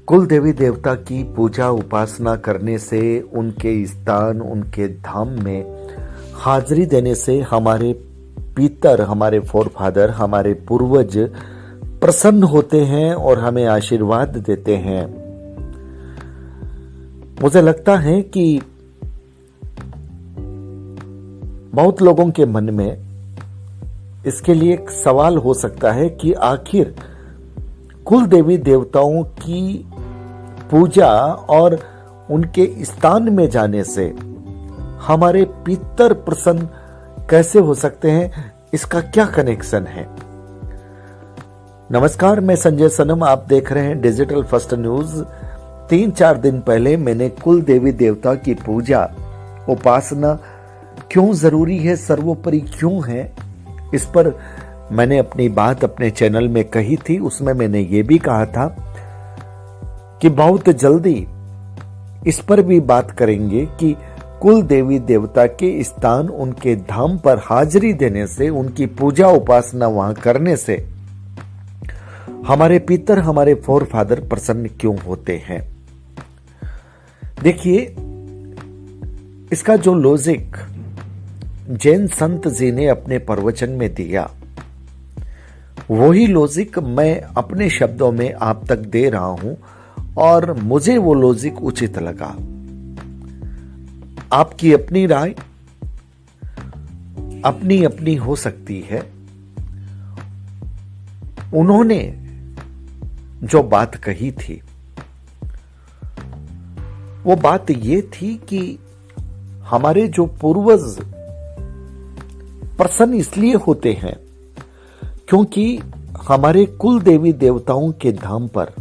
कुल देवी देवता की पूजा उपासना करने से, उनके स्थान, उनके धाम में हाजिरी देने से हमारे पितर, हमारे फोरफादर, हमारे पूर्वज प्रसन्न होते हैं और हमें आशीर्वाद देते हैं। मुझे लगता है कि बहुत लोगों के मन में इसके लिए एक सवाल हो सकता है कि आखिर कुल देवी देवताओं की पूजा और उनके स्थान में जाने से हमारे पितर प्रसन्न कैसे हो सकते हैं, इसका क्या कनेक्शन है। नमस्कार, मैं संजय सनम, आप देख रहे हैं डिजिटल फर्स्ट न्यूज। 3-4 दिन पहले मैंने कुल देवी देवता की पूजा उपासना क्यों जरूरी है, सर्वोपरि क्यों है, इस पर मैंने अपनी बात अपने चैनल में कही थी। उसमें मैंने ये भी कहा था कि बहुत जल्दी इस पर भी बात करेंगे कि कुल देवी देवता के स्थान, उनके धाम पर हाजिरी देने से, उनकी पूजा उपासना वहां करने से हमारे पितर, हमारे फोरफादर प्रसन्न क्यों होते हैं। देखिए, इसका जो लॉजिक जैन संत जी ने अपने प्रवचन में दिया, वही लॉजिक मैं अपने शब्दों में आप तक दे रहा हूं और मुझे वो लॉजिक उचित लगा। आपकी अपनी राय अपनी अपनी हो सकती है। उन्होंने जो बात कही थी, वो बात ये थी कि हमारे जो पूर्वज प्रसन्न इसलिए होते हैं क्योंकि हमारे कुल देवी देवताओं के धाम पर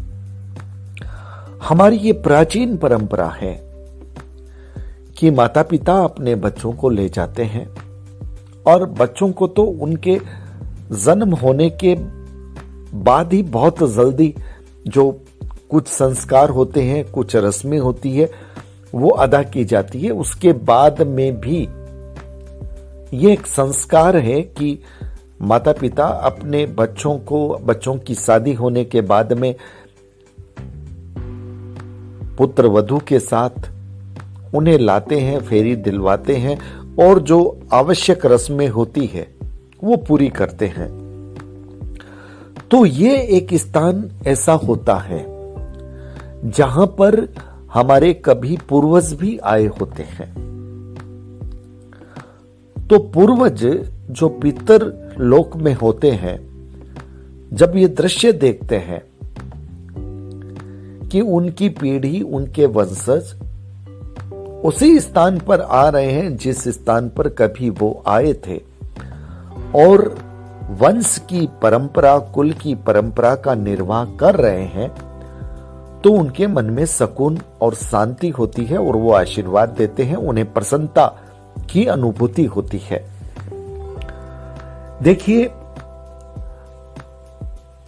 हमारी ये प्राचीन परंपरा है कि माता पिता अपने बच्चों को ले जाते हैं और बच्चों को तो उनके जन्म होने के बाद ही बहुत जल्दी जो कुछ संस्कार होते हैं, कुछ रस्में होती है, वो अदा की जाती है। उसके बाद में भी ये एक संस्कार है कि माता पिता अपने बच्चों को, बच्चों की शादी होने के बाद में पुत्र वधू के साथ उन्हें लाते हैं, फेरी दिलवाते हैं और जो आवश्यक रस्में होती है वो पूरी करते हैं। तो ये एक स्थान ऐसा होता है जहां पर हमारे कभी पूर्वज भी आए होते हैं। तो पूर्वज जो पितर लोक में होते हैं, जब ये दृश्य देखते हैं कि उनकी पीढ़ी, उनके वंशज उसी स्थान पर आ रहे हैं जिस स्थान पर कभी वो आए थे और वंश की परंपरा, कुल की परंपरा का निर्वाह कर रहे हैं, तो उनके मन में सुकून और शांति होती है और वो आशीर्वाद देते हैं, उन्हें प्रसन्नता की अनुभूति होती है। देखिए,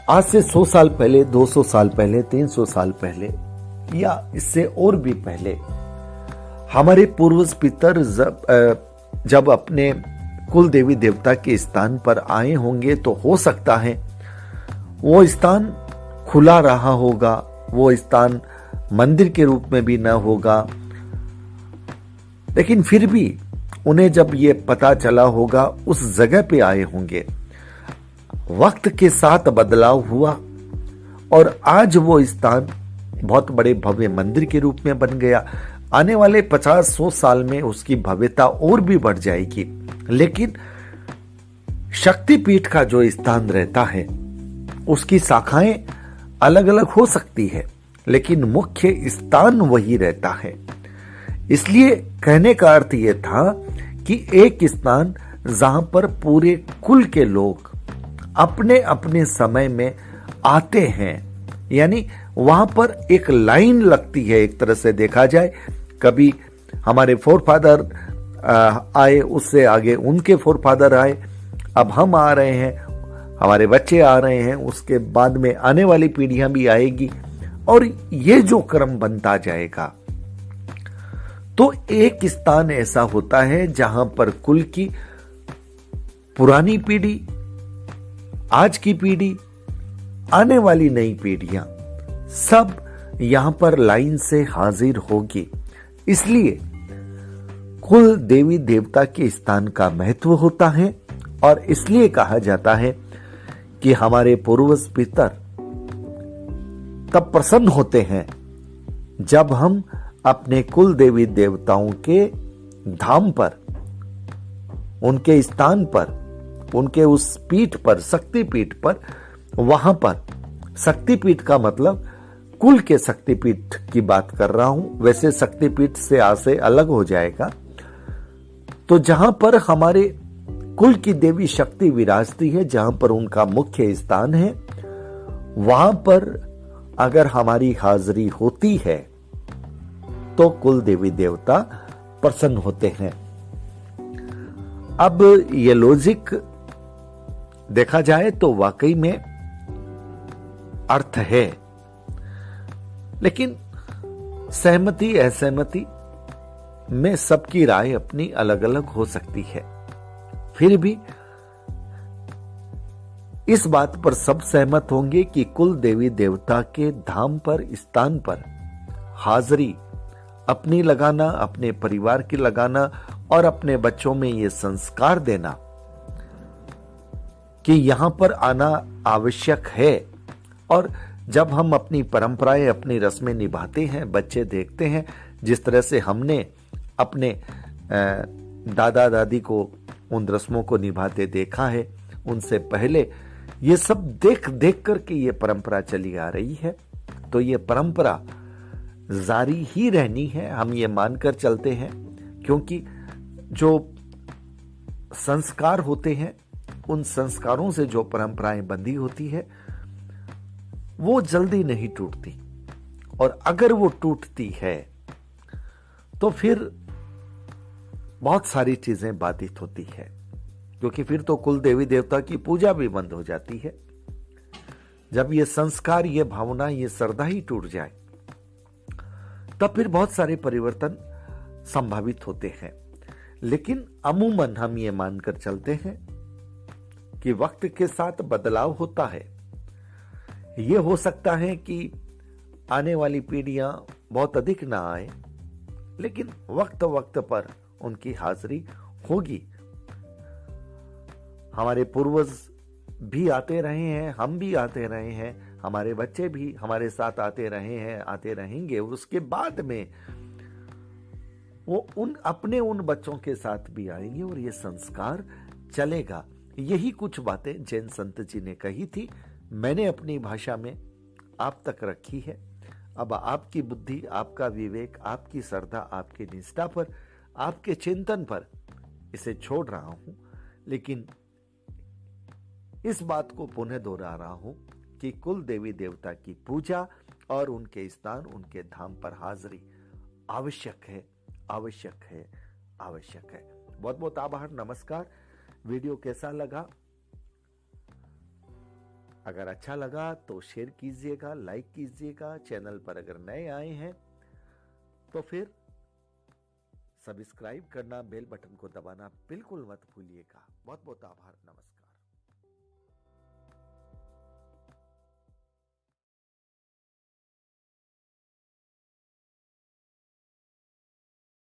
आज से 100 साल पहले, 200 साल पहले, 300 साल पहले या इससे और भी पहले हमारे पूर्वज पितर जब अपने कुल देवी देवता के स्थान पर आए होंगे तो हो सकता है वो स्थान खुला रहा होगा, वो स्थान मंदिर के रूप में भी न होगा, लेकिन फिर भी उन्हें जब ये पता चला होगा, उस जगह पे आए होंगे। वक्त के साथ बदलाव हुआ और आज वो स्थान बहुत बड़े भव्य मंदिर के रूप में बन गया। आने वाले 50-100 साल में उसकी भव्यता और भी बढ़ जाएगी, लेकिन शक्तिपीठ का जो स्थान रहता है उसकी शाखाएं अलग अलग हो सकती है, लेकिन मुख्य स्थान वही रहता है। इसलिए कहने का अर्थ यह था कि एक स्थान जहां पर पूरे कुल के लोग अपने अपने समय में आते हैं, यानी वहां पर एक लाइन लगती है। एक तरह से देखा जाए, कभी हमारे फोरफादर आए, उससे आगे उनके फोरफादर आए, अब हम आ रहे हैं, हमारे बच्चे आ रहे हैं, उसके बाद में आने वाली पीढ़ियां भी आएगी और ये जो क्रम बनता जाएगा। तो एक स्थान ऐसा होता है जहां पर कुल की पुरानी पीढ़ी, आज की पीढ़ी, आने वाली नई पीढ़ियां सब यहां पर लाइन से हाजिर होगी। इसलिए कुल देवी देवता के स्थान का महत्व होता है और इसलिए कहा जाता है कि हमारे पूर्वज पितर तब प्रसन्न होते हैं जब हम अपने कुल देवी देवताओं के धाम पर, उनके स्थान पर, उनके उस पीठ पर, शक्ति पीठ पर, वहां पर, शक्तिपीठ का मतलब कुल के शक्तिपीठ की बात कर रहा हूं, वैसे शक्तिपीठ से आशय अलग हो जाएगा। तो जहां पर हमारे कुल की देवी शक्ति विराजती है, जहां पर उनका मुख्य स्थान है, वहां पर अगर हमारी हाजिरी होती है तो कुल देवी देवता प्रसन्न होते हैं। अब ये लॉजिक देखा जाए तो वाकई में अर्थ है, लेकिन सहमति असहमति में सबकी राय अपनी अलग अलग हो सकती है। फिर भी इस बात पर सब सहमत होंगे कि कुल देवी देवता के धाम पर, स्थान पर हाजिरी अपनी लगाना, अपने परिवार की लगाना और अपने बच्चों में ये संस्कार देना कि यहां पर आना आवश्यक है। और जब हम अपनी परंपराएं, अपनी रस्में निभाते हैं, बच्चे देखते हैं जिस तरह से हमने अपने दादा दादी को उन रस्मों को निभाते देखा है, उनसे पहले ये सब देख देख करके ये परंपरा चली आ रही है, तो ये परंपरा जारी ही रहनी है, हम ये मानकर चलते हैं। क्योंकि जो संस्कार होते हैं, उन संस्कारों से जो परंपराएं बंधी होती है वो जल्दी नहीं टूटती, और अगर वो टूटती है तो फिर बहुत सारी चीजें बाधित होती है, क्योंकि फिर तो कुल देवी देवता की पूजा भी बंद हो जाती है। जब ये संस्कार, ये भावना, ये श्रद्धा ही टूट जाए तब फिर बहुत सारे परिवर्तन संभावित होते हैं। लेकिन अमूमन हम ये मानकर चलते हैं कि वक्त के साथ बदलाव होता है। ये हो सकता है कि आने वाली पीढ़ियां बहुत अधिक ना आए, लेकिन वक्त वक्त पर उनकी हाजिरी होगी। हमारे पूर्वज भी आते रहे हैं, हम भी आते रहे हैं, हमारे बच्चे भी हमारे साथ आते रहे हैं, आते रहेंगे, और उसके बाद में वो अपने उन बच्चों के साथ भी आएंगे और ये संस्कार चलेगा। यही कुछ बातें जैन संत जी ने कही थी, मैंने अपनी भाषा में आप तक रखी है। अब आपकी बुद्धि, आपका विवेक, आपकी श्रद्धा, आपकी निष्ठा पर, आपके चिंतन पर इसे छोड़ रहा हूं, लेकिन इस बात को पुनः दोहरा रहा हूं कि कुल देवी देवता की पूजा और उनके स्थान, उनके धाम पर हाजिरी आवश्यक है, आवश्यक है, आवश्यक है। बहुत बहुत आभार, नमस्कार। वीडियो कैसा लगा? अगर अच्छा लगा तो शेयर कीजिएगा, लाइक कीजिएगा। चैनल पर अगर नए आए हैं तो फिर सब्सक्राइब करना, बेल बटन को दबाना बिल्कुल मत भूलिएगा। बहुत बहुत आभार, नमस्कार।